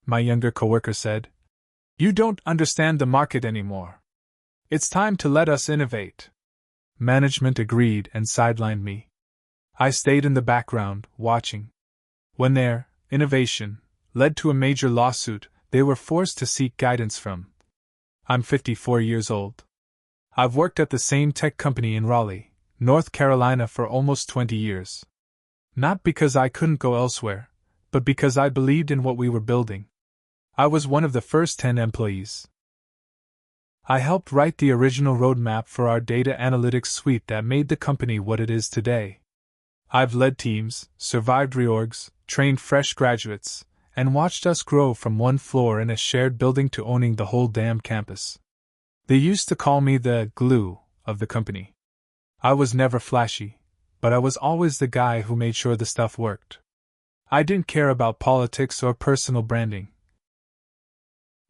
my younger coworker said. You don't understand the market anymore. It's time to let us innovate. Management agreed and sidelined me. I stayed in the background, watching. When their innovation led to a major lawsuit, they were forced to seek guidance from. I'm 54 years old. I've worked at the same tech company in Raleigh, North Carolina for almost 20 years. Not because I couldn't go elsewhere, but because I believed in what we were building. I was one of the first 10 employees. I helped write the original roadmap for our data analytics suite that made the company what it is today. I've led teams, survived reorgs, trained fresh graduates, and watched us grow from one floor in a shared building to owning the whole damn campus. They used to call me the glue of the company. I was never flashy, but I was always the guy who made sure the stuff worked. I didn't care about politics or personal branding.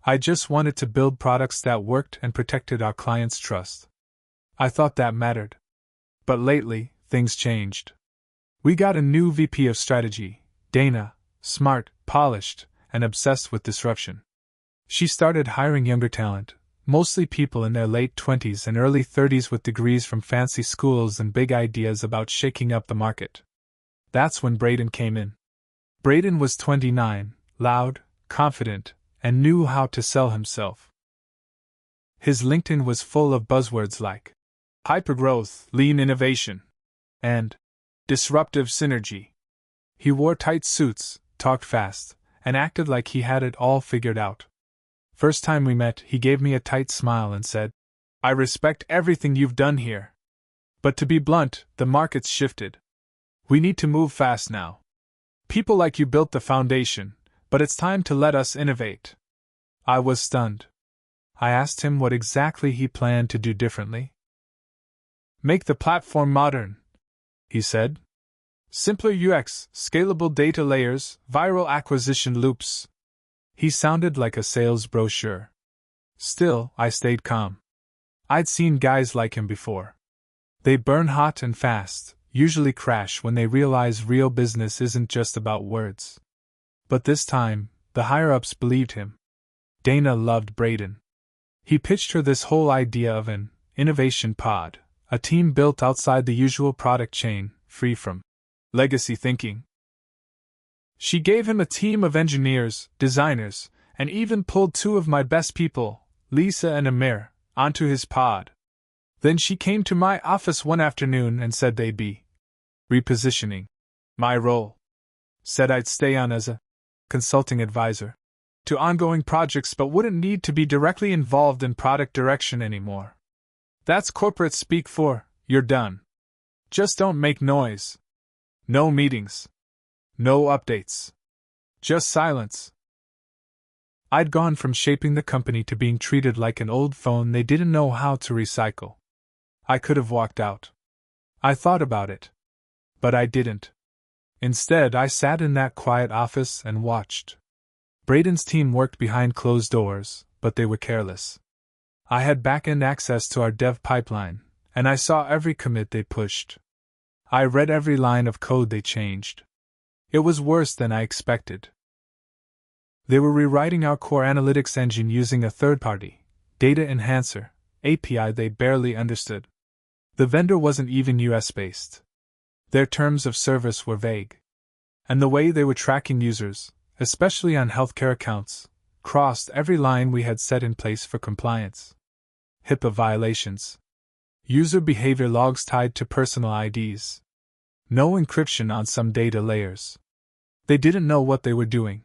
I just wanted to build products that worked and protected our clients' trust. I thought that mattered. But lately, things changed. We got a new VP of strategy, Dana, smart, polished, and obsessed with disruption. She started hiring younger talent, mostly people in their late 20s and early 30s with degrees from fancy schools and big ideas about shaking up the market. That's when Braden came in. Braden was 29, loud, confident, and knew how to sell himself. His LinkedIn was full of buzzwords like hypergrowth, lean innovation, and disruptive synergy. He wore tight suits, talked fast, and acted like he had it all figured out. First time we met, he gave me a tight smile and said, I respect everything you've done here. But to be blunt, the market's shifted. We need to move fast now. People like you built the foundation, but it's time to let us innovate. I was stunned. I asked him what exactly he planned to do differently. Make the platform modern, he said. Simpler UX, scalable data layers, viral acquisition loops. He sounded like a sales brochure. Still, I stayed calm. I'd seen guys like him before. They burn hot and fast, usually crash when they realize real business isn't just about words. But this time, the higher-ups believed him. Dana loved Braden. He pitched her this whole idea of an innovation pod, a team built outside the usual product chain, free from legacy thinking. She gave him a team of engineers, designers, and even pulled two of my best people, Lisa and Amir, onto his pod. Then she came to my office one afternoon and said they'd be repositioning my role. Said I'd stay on as a consulting advisor to ongoing projects but wouldn't need to be directly involved in product direction anymore. That's corporate speak for, you're done. Just don't make noise. No meetings. No updates. Just silence. I'd gone from shaping the company to being treated like an old phone they didn't know how to recycle. I could have walked out. I thought about it. But I didn't. Instead, I sat in that quiet office and watched. Braden's team worked behind closed doors, but they were careless. I had back-end access to our dev pipeline, and I saw every commit they pushed. I read every line of code they changed. It was worse than I expected. They were rewriting our core analytics engine using a third-party data enhancer API they barely understood. The vendor wasn't even US-based. Their terms of service were vague. And the way they were tracking users, especially on healthcare accounts, crossed every line we had set in place for compliance. HIPAA violations. User behavior logs tied to personal IDs. No encryption on some data layers. They didn't know what they were doing.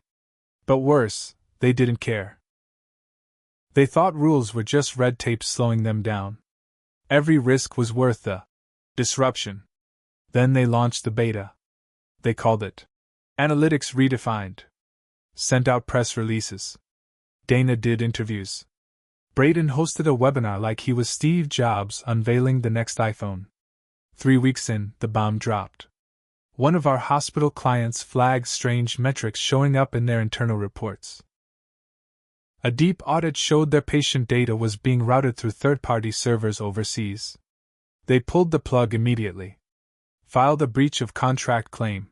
But worse, they didn't care. They thought rules were just red tape slowing them down. Every risk was worth the disruption. Then they launched the beta. They called it Analytics Redefined. Sent out press releases. Dana did interviews. Braden hosted a webinar like he was Steve Jobs unveiling the next iPhone. 3 weeks in, the bomb dropped. One of our hospital clients flagged strange metrics showing up in their internal reports. A deep audit showed their patient data was being routed through third-party servers overseas. They pulled the plug immediately. Filed a breach of contract claim.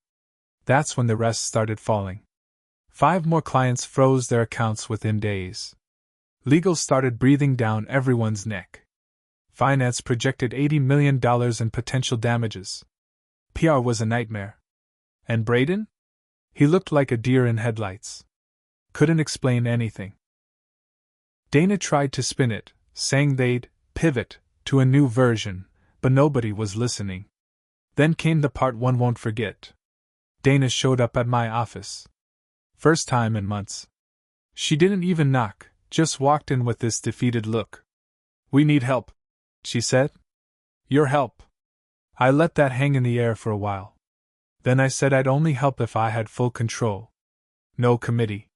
That's when the rest started falling. 5 more clients froze their accounts within days. Legal started breathing down everyone's neck. Finance projected $80 million in potential damages. PR was a nightmare. And Braden? He looked like a deer in headlights. Couldn't explain anything. Dana tried to spin it, saying they'd pivot to a new version, but nobody was listening. Then came the part one won't forget. Dana showed up at my office. First time in months. She didn't even knock, just walked in with this defeated look. "We need help," she said. "Your help." I let that hang in the air for a while. Then I said I'd only help if I had full control. No committee.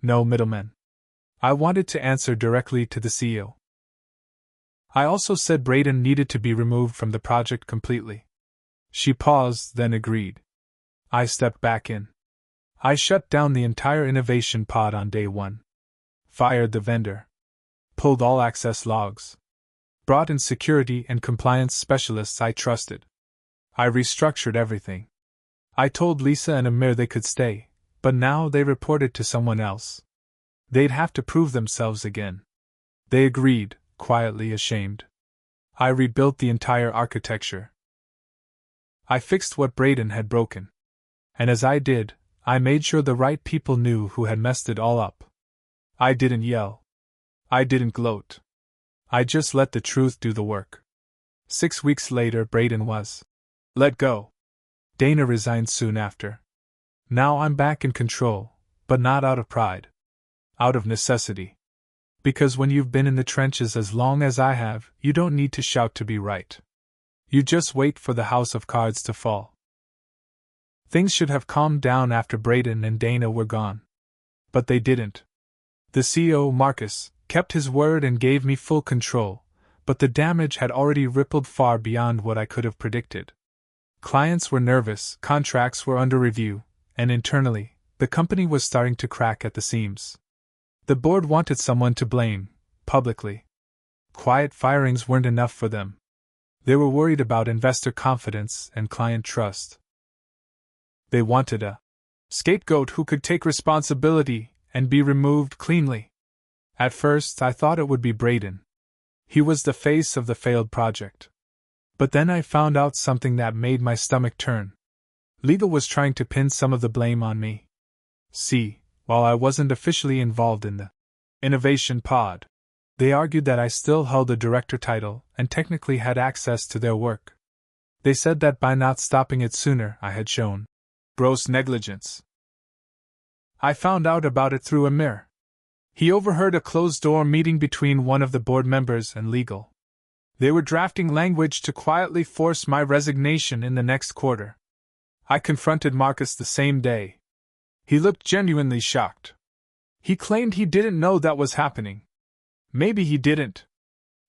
No middlemen. I wanted to answer directly to the CEO. I also said Braden needed to be removed from the project completely. She paused, then agreed. I stepped back in. I shut down the entire innovation pod on day 1. Fired the vendor. Pulled all access logs. Brought in security and compliance specialists I trusted. I restructured everything. I told Lisa and Amir they could stay, but now they reported to someone else. They'd have to prove themselves again. They agreed, quietly ashamed. I rebuilt the entire architecture. I fixed what Braden had broken. And as I did, I made sure the right people knew who had messed it all up. I didn't yell. I didn't gloat. I just let the truth do the work. 6 weeks later, Braden was let go. Dana resigned soon after. Now I'm back in control, but not out of pride. Out of necessity. Because when you've been in the trenches as long as I have, you don't need to shout to be right. You just wait for the house of cards to fall. Things should have calmed down after Braden and Dana were gone. But they didn't. The CEO, Marcus, kept his word and gave me full control, but the damage had already rippled far beyond what I could have predicted. Clients were nervous, contracts were under review, and internally, the company was starting to crack at the seams. The board wanted someone to blame, publicly. Quiet firings weren't enough for them. They were worried about investor confidence and client trust. They wanted a scapegoat who could take responsibility and be removed cleanly. At first, I thought it would be Braden. He was the face of the failed project. But then I found out something that made my stomach turn. Legal was trying to pin some of the blame on me. See, while I wasn't officially involved in the innovation pod, they argued that I still held a director title and technically had access to their work. They said that by not stopping it sooner, I had shown gross negligence. I found out about it through Amir. He overheard a closed-door meeting between one of the board members and legal. They were drafting language to quietly force my resignation in the next quarter. I confronted Marcus the same day. He looked genuinely shocked. He claimed he didn't know that was happening. Maybe he didn't.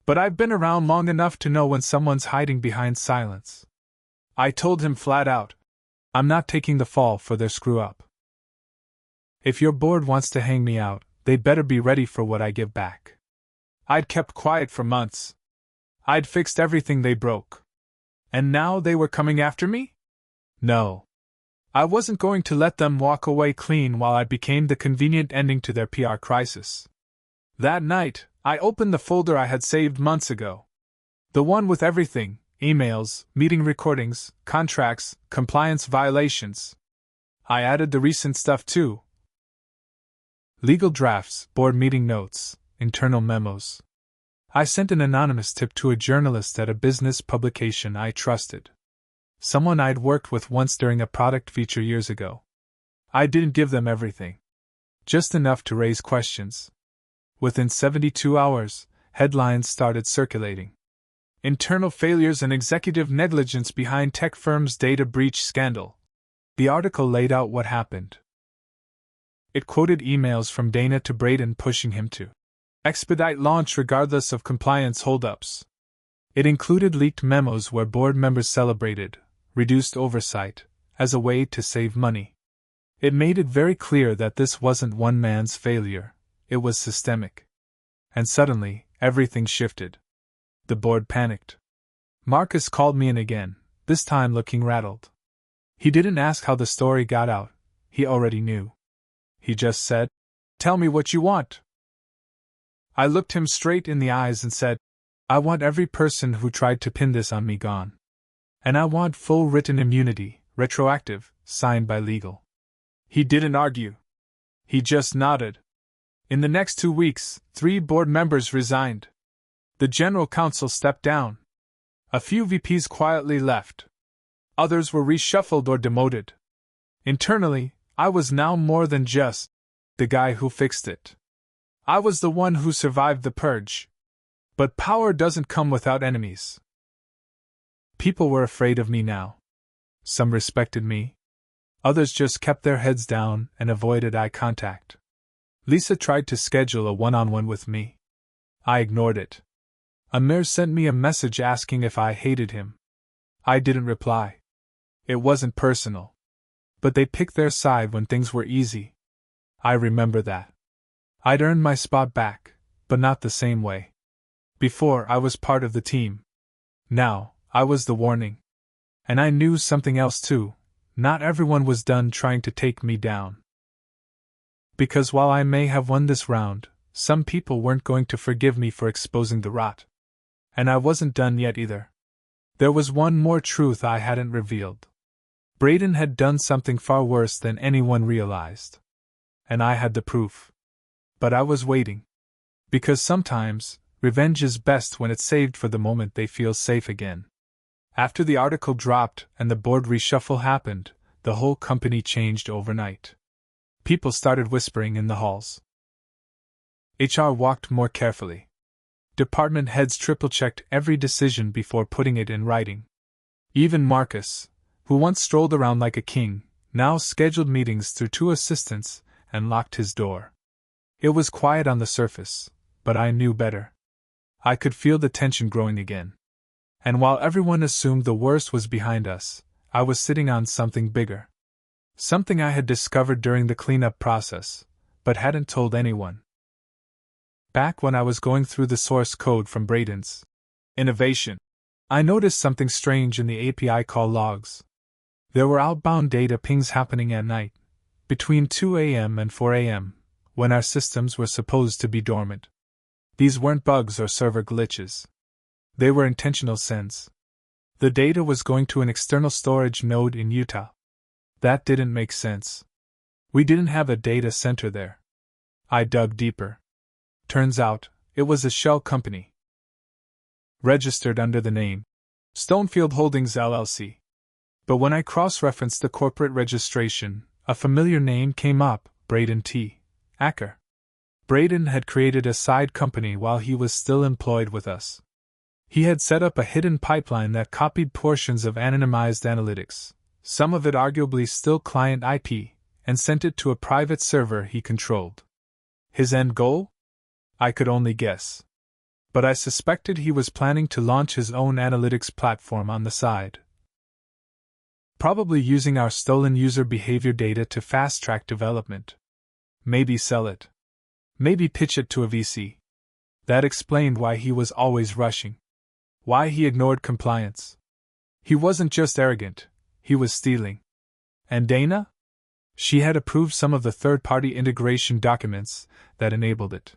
But I've been around long enough to know when someone's hiding behind silence. I told him flat out, I'm not taking the fall for their screw-up. If your board wants to hang me out, they'd better be ready for what I give back. I'd kept quiet for months. I'd fixed everything they broke. And now they were coming after me? No. I wasn't going to let them walk away clean while I became the convenient ending to their PR crisis. That night, I opened the folder I had saved months ago. The one with everything: emails, meeting recordings, contracts, compliance violations. I added the recent stuff too. Legal drafts, board meeting notes, internal memos. I sent an anonymous tip to a journalist at a business publication I trusted. Someone I'd worked with once during a product feature years ago. I didn't give them everything. Just enough to raise questions. Within 72 hours, headlines started circulating. Internal failures and executive negligence behind tech firm's data breach scandal. The article laid out what happened. It quoted emails from Dana to Braden pushing him to expedite launch regardless of compliance holdups. It included leaked memos where board members celebrated reduced oversight as a way to save money. It made it very clear that this wasn't one man's failure, it was systemic. And suddenly, everything shifted. The board panicked. Marcus called me in again, this time looking rattled. He didn't ask how the story got out, he already knew. he just said. Tell me what you want. I looked him straight in the eyes and said, I want every person who tried to pin this on me gone. And I want full written immunity, retroactive, signed by legal. He didn't argue. He just nodded. In the next 2 weeks, 3 board members resigned. The general counsel stepped down. A few VPs quietly left. Others were reshuffled or demoted. Internally, I was now more than just the guy who fixed it. I was the one who survived the purge. But power doesn't come without enemies. People were afraid of me now. Some respected me. Others just kept their heads down and avoided eye contact. Lisa tried to schedule a one-on-one with me. I ignored it. Amir sent me a message asking if I hated him. I didn't reply. It wasn't personal. But they picked their side when things were easy. I remember that. I'd earned my spot back, but not the same way. Before, I was part of the team. Now, I was the warning. And I knew something else too. Not everyone was done trying to take me down. Because while I may have won this round, some people weren't going to forgive me for exposing the rot. And I wasn't done yet either. There was one more truth I hadn't revealed. Braden had done something far worse than anyone realized. And I had the proof. But I was waiting. Because sometimes, revenge is best when it's saved for the moment they feel safe again. After the article dropped and the board reshuffle happened, the whole company changed overnight. People started whispering in the halls. HR walked more carefully. Department heads triple-checked every decision before putting it in writing. Even Marcus, who once strolled around like a king, now scheduled meetings through 2 assistants and locked his door. It was quiet on the surface, but I knew better. I could feel the tension growing again. And while everyone assumed the worst was behind us, I was sitting on something bigger. Something I had discovered during the cleanup process, but hadn't told anyone. Back when I was going through the source code from Braden's Innovation, I noticed something strange in the API call logs. There were outbound data pings happening at night, between 2 a.m. and 4 a.m., when our systems were supposed to be dormant. These weren't bugs or server glitches. They were intentional sends. The data was going to an external storage node in Utah. That didn't make sense. We didn't have a data center there. I dug deeper. Turns out, it was a shell company. Registered under the name Stonefield Holdings LLC. But when I cross-referenced the corporate registration, a familiar name came up, Braden T. Acker. Braden had created a side company while he was still employed with us. He had set up a hidden pipeline that copied portions of anonymized analytics, some of it arguably still client IP, and sent it to a private server he controlled. His end goal? I could only guess. But I suspected he was planning to launch his own analytics platform on the side. Probably using our stolen user behavior data to fast-track development. Maybe sell it. Maybe pitch it to a VC. That explained why he was always rushing. Why he ignored compliance. He wasn't just arrogant, he was stealing. And Dana? She had approved some of the third-party integration documents that enabled it.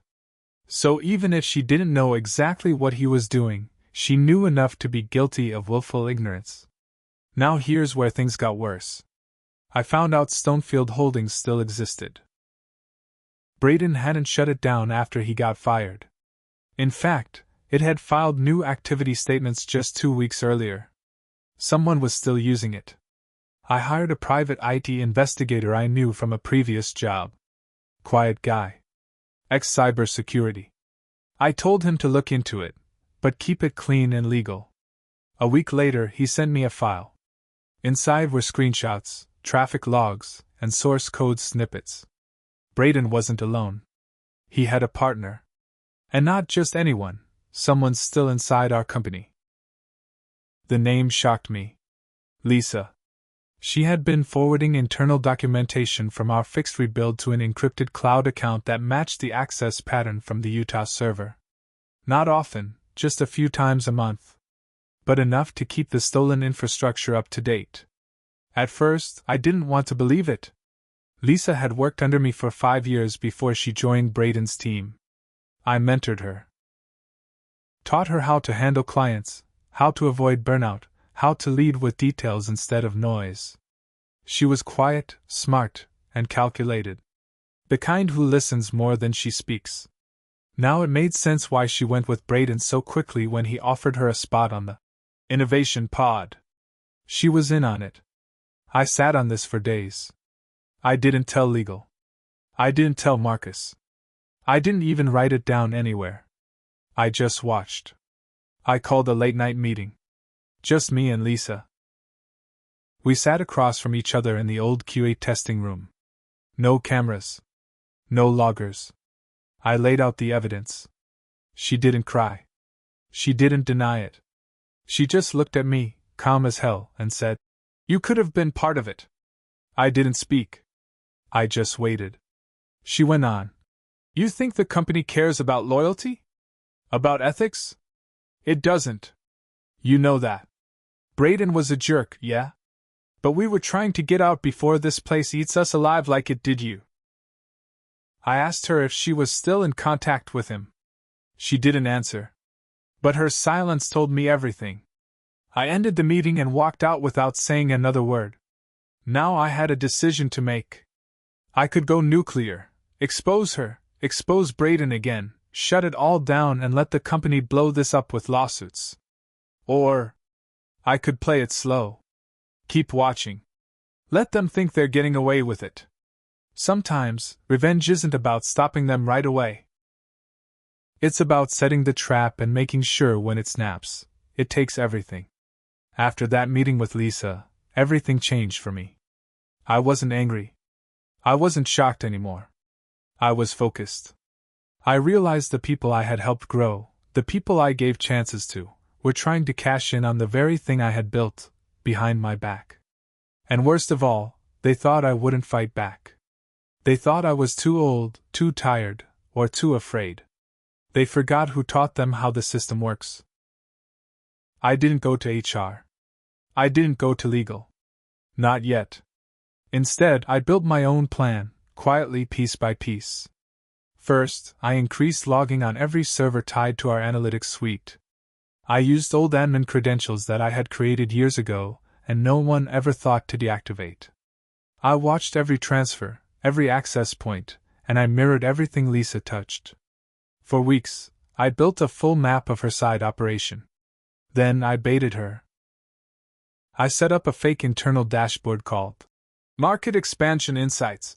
So even if she didn't know exactly what he was doing, she knew enough to be guilty of willful ignorance. Now here's where things got worse. I found out Stonefield Holdings still existed. Braden hadn't shut it down after he got fired. In fact, it had filed new activity statements just 2 weeks earlier. Someone was still using it. I hired a private IT investigator I knew from a previous job. Quiet guy. Ex-cybersecurity. I told him to look into it, but keep it clean and legal. A week later, he sent me a file. Inside were screenshots, traffic logs, and source code snippets. Braden wasn't alone. He had a partner. And not just anyone, someone still inside our company. The name shocked me. Lisa. She had been forwarding internal documentation from our fixed rebuild to an encrypted cloud account that matched the access pattern from the Utah server. Not often, just a few times a month. But enough to keep the stolen infrastructure up to date. At first, I didn't want to believe it. Lisa had worked under me for 5 years before she joined Braden's team. I mentored her. Taught her how to handle clients, how to avoid burnout, how to lead with details instead of noise. She was quiet, smart, and calculated. The kind who listens more than she speaks. Now it made sense why she went with Braden so quickly when he offered her a spot on the Innovation pod. She was in on it. I sat on this for days. I didn't tell legal. I didn't tell Marcus. I didn't even write it down anywhere. I just watched. I called a late-night meeting. Just me and Lisa. We sat across from each other in the old QA testing room. No cameras. No loggers. I laid out the evidence. She didn't cry. She didn't deny it. She just looked at me, calm as hell, and said, "You could have been part of it." I didn't speak. I just waited. She went on. "You think the company cares about loyalty? About ethics? It doesn't. You know that. Braden was a jerk, yeah? But we were trying to get out before this place eats us alive like it did you." I asked her if she was still in contact with him. She didn't answer. But her silence told me everything. I ended the meeting and walked out without saying another word. Now I had a decision to make. I could go nuclear, expose her, expose Braden again, shut it all down and let the company blow this up with lawsuits. Or I could play it slow. Keep watching. Let them think they're getting away with it. Sometimes, revenge isn't about stopping them right away. It's about setting the trap and making sure when it snaps. It takes everything. After that meeting with Lisa, everything changed for me. I wasn't angry. I wasn't shocked anymore. I was focused. I realized the people I had helped grow, the people I gave chances to, were trying to cash in on the very thing I had built, behind my back. And worst of all, they thought I wouldn't fight back. They thought I was too old, too tired, or too afraid. They forgot who taught them how the system works. I didn't go to HR. I didn't go to legal. Not yet. Instead, I built my own plan, quietly piece by piece. First, I increased logging on every server tied to our analytics suite. I used old admin credentials that I had created years ago, and no one ever thought to deactivate. I watched every transfer, every access point, and I mirrored everything Lisa touched. For weeks, I built a full map of her side operation. Then I baited her. I set up a fake internal dashboard called Market Expansion Insights,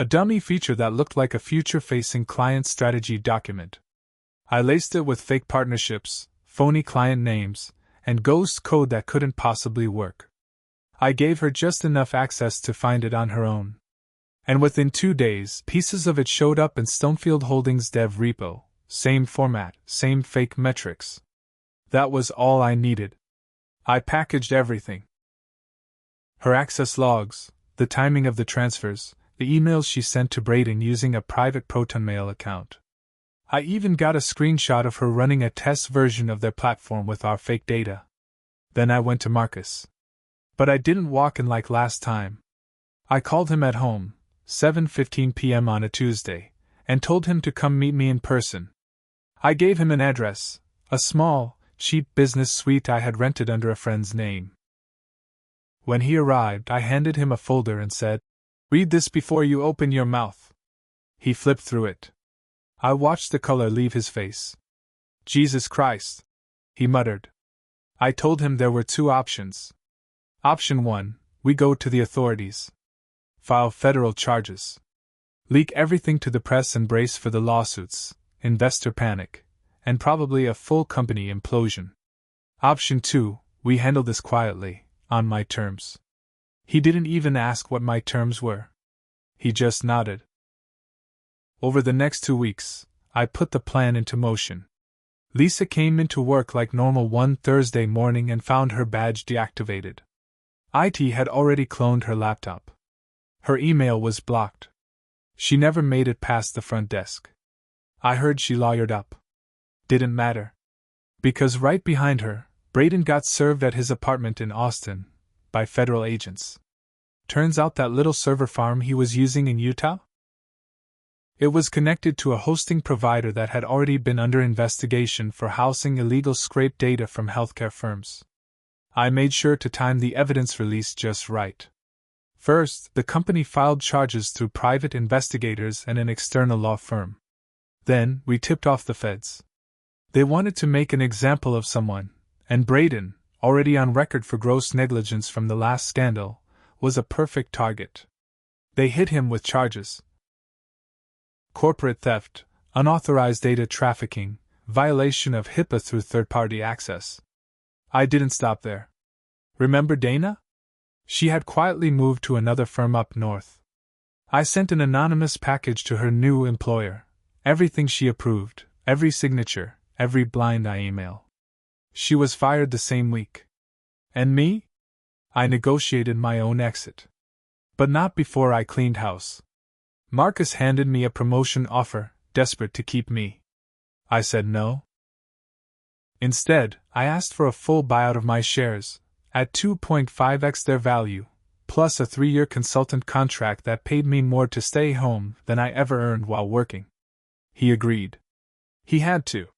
a dummy feature that looked like a future-facing client strategy document. I laced it with fake partnerships, phony client names, and ghost code that couldn't possibly work. I gave her just enough access to find it on her own. And within 2 days, pieces of it showed up in Stonefield Holdings' dev repo, same format, same fake metrics. That was all I needed. I packaged everything. Her access logs, the timing of the transfers, the emails she sent to Braden using a private ProtonMail account. I even got a screenshot of her running a test version of their platform with our fake data. Then I went to Marcus. But I didn't walk in like last time. I called him at home, 7:15 p.m. on a Tuesday, and told him to come meet me in person. I gave him an address, a small, cheap business suite I had rented under a friend's name. When he arrived, I handed him a folder and said, "Read this before you open your mouth." He flipped through it. I watched the color leave his face. "Jesus Christ," he muttered. I told him there were 2 options. Option 1, we go to the authorities. File federal charges. Leak everything to the press and brace for the lawsuits, investor panic, and probably a full company implosion. Option 2, we handle this quietly, on my terms. He didn't even ask what my terms were. He just nodded. Over the next 2 weeks, I put the plan into motion. Lisa came into work like normal one Thursday morning and found her badge deactivated. IT had already cloned her laptop. Her email was blocked. She never made it past the front desk. I heard she lawyered up. Didn't matter. Because right behind her, Braden got served at his apartment in Austin, by federal agents. Turns out that little server farm he was using in Utah? It was connected to a hosting provider that had already been under investigation for housing illegal scraped data from healthcare firms. I made sure to time the evidence release just right. First, the company filed charges through private investigators and an external law firm. Then, we tipped off the feds. They wanted to make an example of someone, and Braden, already on record for gross negligence from the last scandal, was a perfect target. They hit him with charges: corporate theft, unauthorized data trafficking, violation of HIPAA through third-party access. I didn't stop there. Remember Dana? She had quietly moved to another firm up north. I sent an anonymous package to her new employer. Everything she approved, every signature, every blind eye email. She was fired the same week. And me? I negotiated my own exit. But not before I cleaned house. Marcus handed me a promotion offer, desperate to keep me. I said no. Instead, I asked for a full buyout of my shares, at 2.5x their value, plus a 3-year consultant contract that paid me more to stay home than I ever earned while working. He agreed. He had to.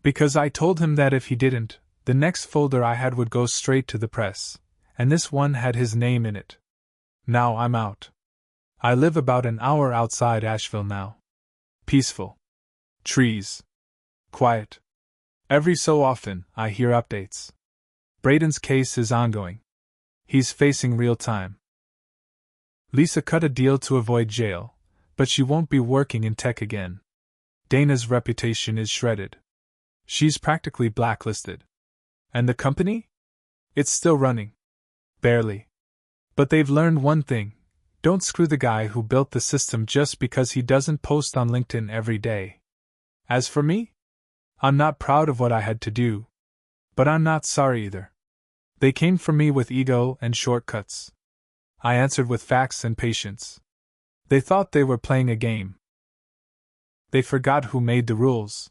Because I told him that if he didn't, the next folder I had would go straight to the press, and this one had his name in it. Now I'm out. I live about an hour outside Asheville now. Peaceful. Trees. Quiet. Every so often, I hear updates. Braden's case is ongoing. He's facing real time. Lisa cut a deal to avoid jail, but she won't be working in tech again. Dana's reputation is shredded. She's practically blacklisted. And the company? It's still running. Barely. But they've learned one thing: don't screw the guy who built the system just because he doesn't post on LinkedIn every day. As for me? I'm not proud of what I had to do. But I'm not sorry either. They came for me with ego and shortcuts. I answered with facts and patience. They thought they were playing a game. They forgot who made the rules.